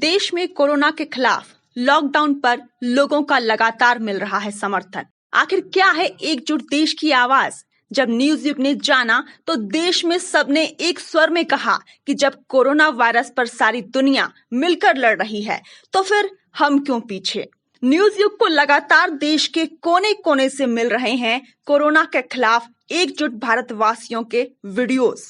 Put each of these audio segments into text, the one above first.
देश में कोरोना के खिलाफ लॉकडाउन पर लोगों का लगातार मिल रहा है समर्थन। आखिर क्या है एकजुट देश की आवाज? जब न्यूज युग ने जाना तो देश में सबने एक स्वर में कहा कि जब कोरोना वायरस पर सारी दुनिया मिलकर लड़ रही है तो फिर हम क्यों पीछे। न्यूज युग को लगातार देश के कोने कोने से मिल रहे हैं कोरोना के खिलाफ एकजुट भारतवासियों के वीडियोस,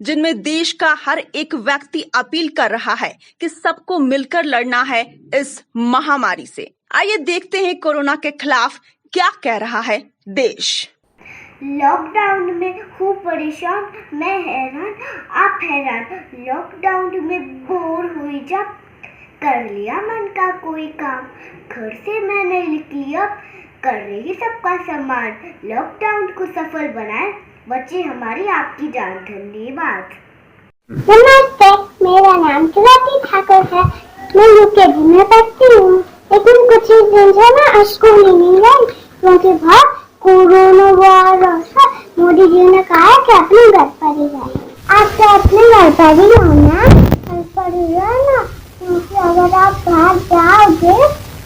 जिनमें देश का हर एक व्यक्ति अपील कर रहा है कि सबको मिलकर लड़ना है इस महामारी से। आइए देखते हैं कोरोना के खिलाफ क्या कह रहा है देश। लॉकडाउन में खूब परेशान, मैं हैरान, आप हैरान। लॉकडाउन में बोर हुई जब कर लिया मन का कोई काम, घर से मैंने निकली अब कर रही सबका सामान। लॉकडाउन को सफल बनाए, बचे हमारी आपकी जान। धन्यवाद। नमस्ते, मेरा नाम स्वाति ठाकुर है। मैं यूकेजी में पढ़ती हूँ, लेकिन कुछ ही दिन से मैं स्कूल ही नहीं गई क्योंकि बहुत कोरोना वायरस है। मोदी जी ने कहा कि अपने घर पर ही रहे। आप तो अपने घर पर ही रहो ना, घर पर ही रहना, क्योंकि अगर आप बाहर जाओगे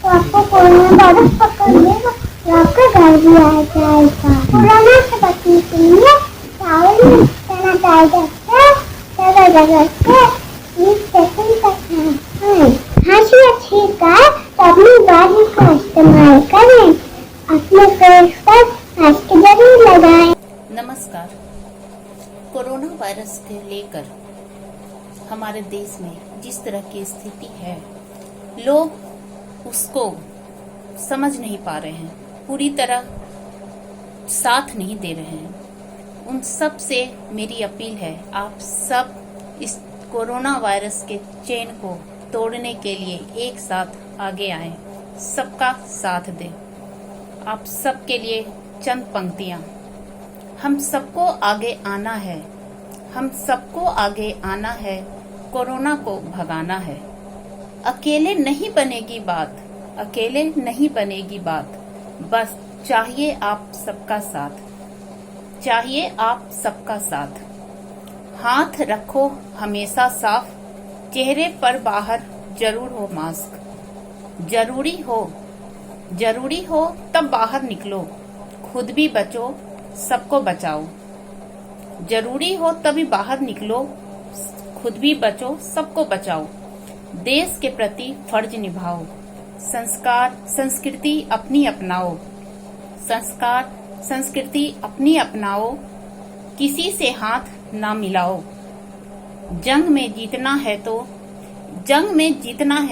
तो आपको कोरोना वायरस पकड़ लेगा तो आपका घर भी आ जाएगा। कोरोना से बचने के लिए टावल सैनिटाइजर से जगह जगह से 20 सेकंड तक खांसी छींक है तो अपनी बारी का इस्तेमाल करें। अपने फेस पर मास्क जरूर लगाएं। नमस्कार। कोरोना वायरस के लेकर हमारे देश में जिस तरह की स्थिति है, लोग उसको समझ नहीं पा रहे हैं, पूरी तरह साथ नहीं दे रहे हैं। उन सब से मेरी अपील है, आप सब इस कोरोना वायरस के चेन को तोड़ने के लिए एक साथ आगे आएं, सबका साथ दें। आप सबके लिए चंद पंक्तियां। हम सबको आगे आना है, हम सबको आगे आना है, कोरोना को भगाना है। अकेले नहीं बनेगी बात, अकेले नहीं बनेगी बात, बस चाहिए आप सबका साथ, चाहिए आप सबका साथ। हाथ रखो हमेशा साफ, चेहरे पर बाहर जरूर हो मास्क। जरूरी हो तब बाहर निकलो, खुद भी बचो सबको बचाओ। जरूरी हो तभी बाहर निकलो, खुद भी बचो सबको बचाओ। देश के प्रति फर्ज निभाओ, संस्कार संस्कृति अपनी अपनाओ, संस्कार संस्कृति अपनी अपनाओ, किसी से हाथ ना मिलाओ। जंग में जीतना है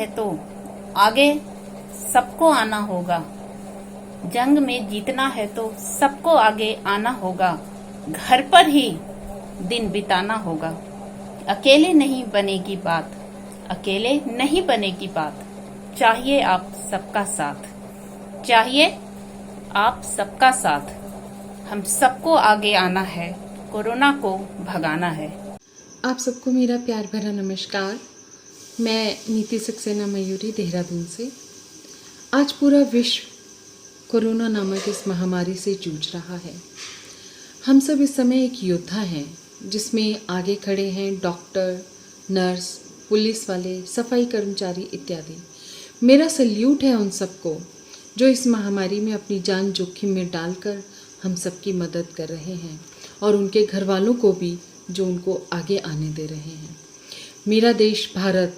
तो आगे सबको आना होगा। जंग में जीतना है तो सबको आगे आना होगा, घर पर ही दिन बिताना होगा। अकेले नहीं बनेगी बात, अकेले नहीं बनेगी बात, चाहिए आप सबका साथ, चाहिए आप सबका साथ। हम सबको आगे आना है, कोरोना को भगाना है। आप सबको मेरा प्यार भरा नमस्कार। मैं नीति सक्सेना मयूरी देहरादून से। आज पूरा विश्व कोरोना नामक इस महामारी से जूझ रहा है। हम सब इस समय एक योद्धा हैं, जिसमें आगे खड़े हैं डॉक्टर, नर्स, पुलिस वाले, सफाई कर्मचारी इत्यादि। मेरा सल्यूट है उन सबको जो इस महामारी में अपनी जान जोखिम में डालकर हम सबकी मदद कर रहे हैं, और उनके घर वालों को भी जो उनको आगे आने दे रहे हैं। मेरा देश भारत,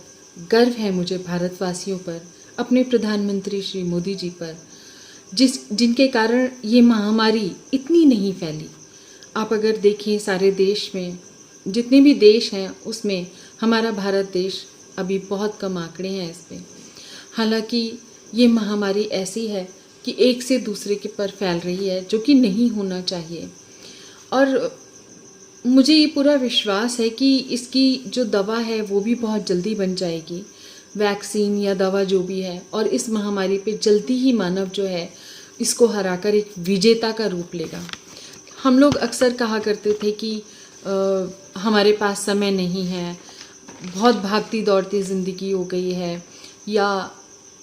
गर्व है मुझे भारतवासियों पर, अपने प्रधानमंत्री श्री मोदी जी पर, जिनके कारण ये महामारी इतनी नहीं फैली। आप अगर देखें सारे देश में जितने भी देश हैं उसमें हमारा भारत देश अभी बहुत कम आंकड़े हैं इस पे। हालांकि ये महामारी ऐसी है कि एक से दूसरे के पर फैल रही है, जो कि नहीं होना चाहिए। और मुझे ये पूरा विश्वास है कि इसकी जो दवा है वो भी बहुत जल्दी बन जाएगी, वैक्सीन या दवा जो भी है, और इस महामारी पे जल्दी ही मानव जो है इसको हराकर एक विजेता का रूप लेगा। हम लोग अक्सर कहा करते थे कि हमारे पास समय नहीं है, बहुत भागती दौड़ती ज़िंदगी हो गई है, या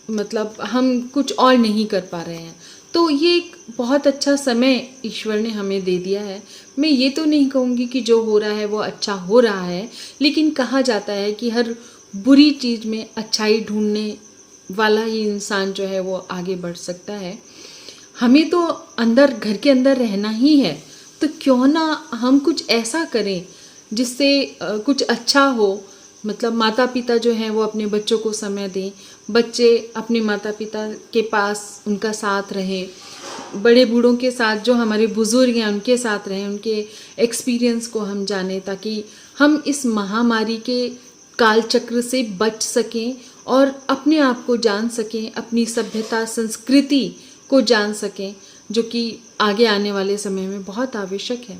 मतलब हम कुछ और नहीं कर पा रहे हैं। तो ये एक बहुत अच्छा समय ईश्वर ने हमें दे दिया है। मैं ये तो नहीं कहूँगी कि जो हो रहा है वो अच्छा हो रहा है, लेकिन कहा जाता है कि हर बुरी चीज़ में अच्छाई ढूंढने वाला ही इंसान जो है वो आगे बढ़ सकता है। हमें तो अंदर, घर के अंदर रहना ही है, तो क्यों ना हम कुछ ऐसा करें जिससे कुछ अच्छा हो। मतलब माता पिता जो हैं वो अपने बच्चों को समय दें, बच्चे अपने माता पिता के पास उनका साथ रहें, बड़े बूढ़ों के साथ जो हमारे बुज़ुर्ग हैं उनके साथ रहें, उनके एक्सपीरियंस को हम जानें, ताकि हम इस महामारी के कालचक्र से बच सकें और अपने आप को जान सकें, अपनी सभ्यता संस्कृति को जान सकें, जो कि आगे आने वाले समय में बहुत आवश्यक है।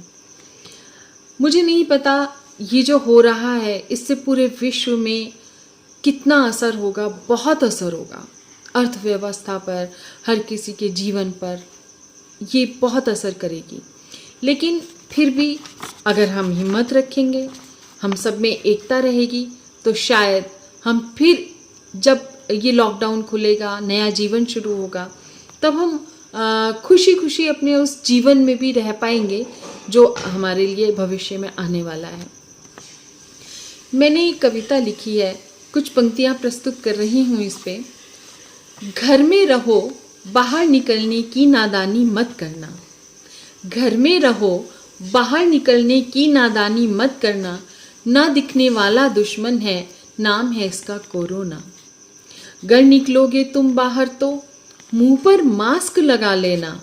मुझे नहीं पता ये जो हो रहा है इससे पूरे विश्व में कितना असर होगा। बहुत असर होगा अर्थव्यवस्था पर, हर किसी के जीवन पर ये बहुत असर करेगी। लेकिन फिर भी अगर हम हिम्मत रखेंगे, हम सब में एकता रहेगी, तो शायद हम फिर जब ये लॉकडाउन खुलेगा, नया जीवन शुरू होगा, तब हम खुशी खुशी अपने उस जीवन में भी रह पाएंगे जो हमारे लिए भविष्य में आने वाला है। मैंने एक कविता लिखी है, कुछ पंक्तियाँ प्रस्तुत कर रही हूँ इस पे। घर में रहो, बाहर निकलने की नादानी मत करना। घर में रहो, बाहर निकलने की नादानी मत करना। ना दिखने वाला दुश्मन है, नाम है इसका कोरोना। अगर निकलोगे तुम बाहर तो मुंह पर मास्क लगा लेना।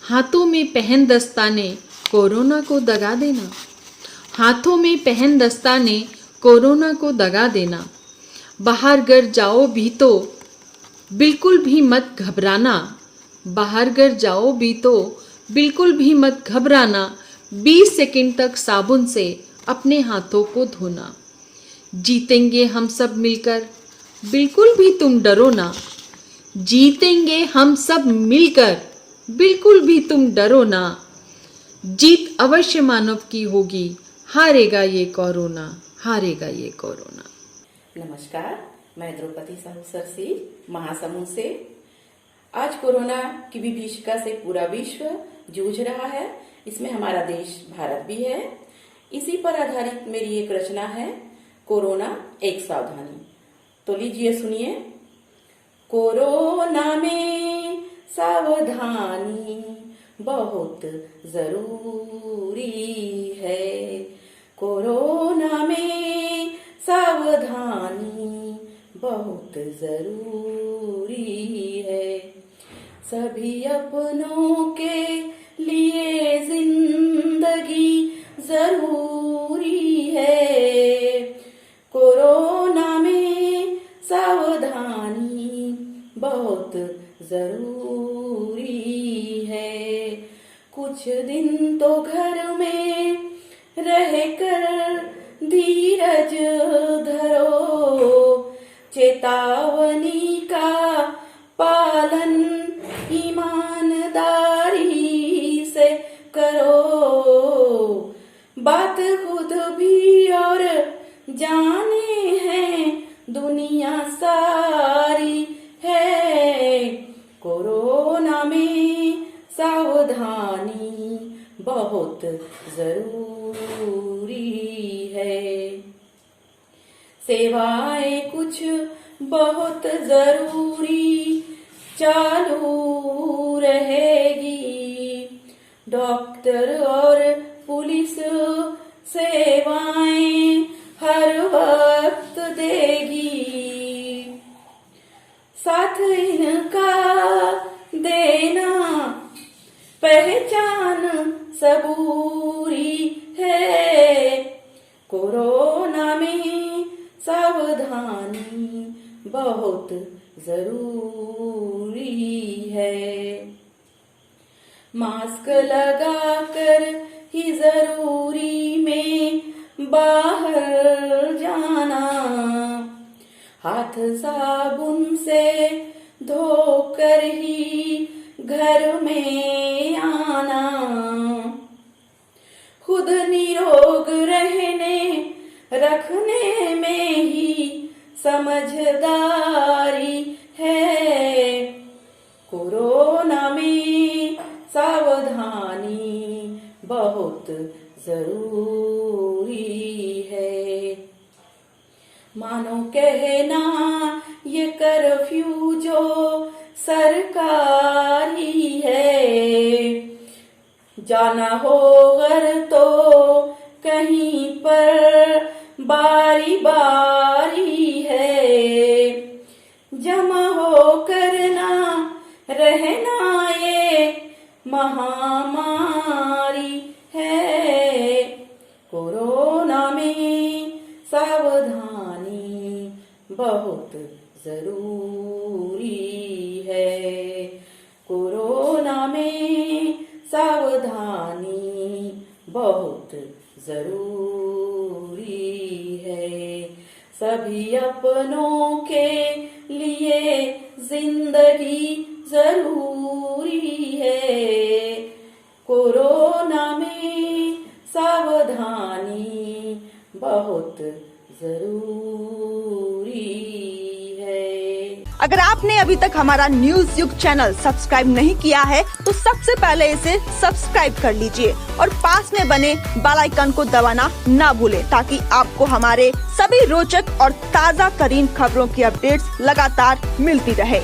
हाथों में पहन दस्ताने, कोरोना को दगा देना। हाथों में पहन दस्ताने, कोरोना को दगा देना। बाहर घर जाओ भी तो बिल्कुल भी मत घबराना। बाहर घर जाओ भी तो बिल्कुल भी मत घबराना। 20 सेकंड तक साबुन से अपने हाथों को धोना। जीतेंगे हम सब मिलकर, बिल्कुल भी तुम डरो ना। जीतेंगे हम सब मिलकर, बिल्कुल भी तुम डरो ना। जीत अवश्य मानव की होगी, हारेगा ये कोरोना, हारेगा ये कोरोना। नमस्कार, मैं द्रौपदी साहू सरसी महासमुंद से। आज कोरोना की विभीषिका से पूरा विश्व जूझ रहा है, इसमें हमारा देश भारत भी है। इसी पर आधारित मेरी एक रचना है, कोरोना एक सावधानी। तो लीजिए सुनिए। कोरोना में सावधानी बहुत जरूरी है। कोरोना में सावधानी बहुत जरूरी है। सभी अपनों के लिए जिंदगी जरूरी है। कोरोना में सावधानी बहुत जरूरी है। कुछ दिन तो घर में रहकर धीरज धरो। चेतावनी का पालन ईमानदारी से करो। बात खुद भी और जाने हैं दुनिया सारी है। कोरोना में सावधानी बहुत जरूरी है। सेवाएं कुछ बहुत जरूरी चालू रहेगी। डॉक्टर और पुलिस सेवाएं हर वक्त देगी। साथ इनका देना पहचान सबूरी है। कोरोना में सावधानी बहुत जरूरी है। मास्क लगाकर ही जरूरी में बाहर जाना। हाथ साबुन से धोकर ही घर में आना। खुद निरोग रखने में ही समझदारी है। कोरोना में सावधानी बहुत जरूरी है। मानो कहना ये कर्फ्यू जो सरकारी है, जाना हो घर तो कहीं पर बारी बारी है, जमा हो करना रहना ये महामारी है। कोरोना में सावधानी बहुत जरूरी है, कोरोना में सावधानी बहुत जरूरी है। सभी अपनों के लिए जिंदगी जरूरी है, कोरोना में सावधानी बहुत जरूरी है। अगर आपने अभी तक हमारा न्यूज युग चैनल सब्सक्राइब नहीं किया है तो सबसे पहले इसे सब्सक्राइब कर लीजिए और पास में बने बेल आइकन को दबाना ना भूलें, ताकि आपको हमारे सभी रोचक और ताज़ा तरीन खबरों की अपडेट्स लगातार मिलती रहे।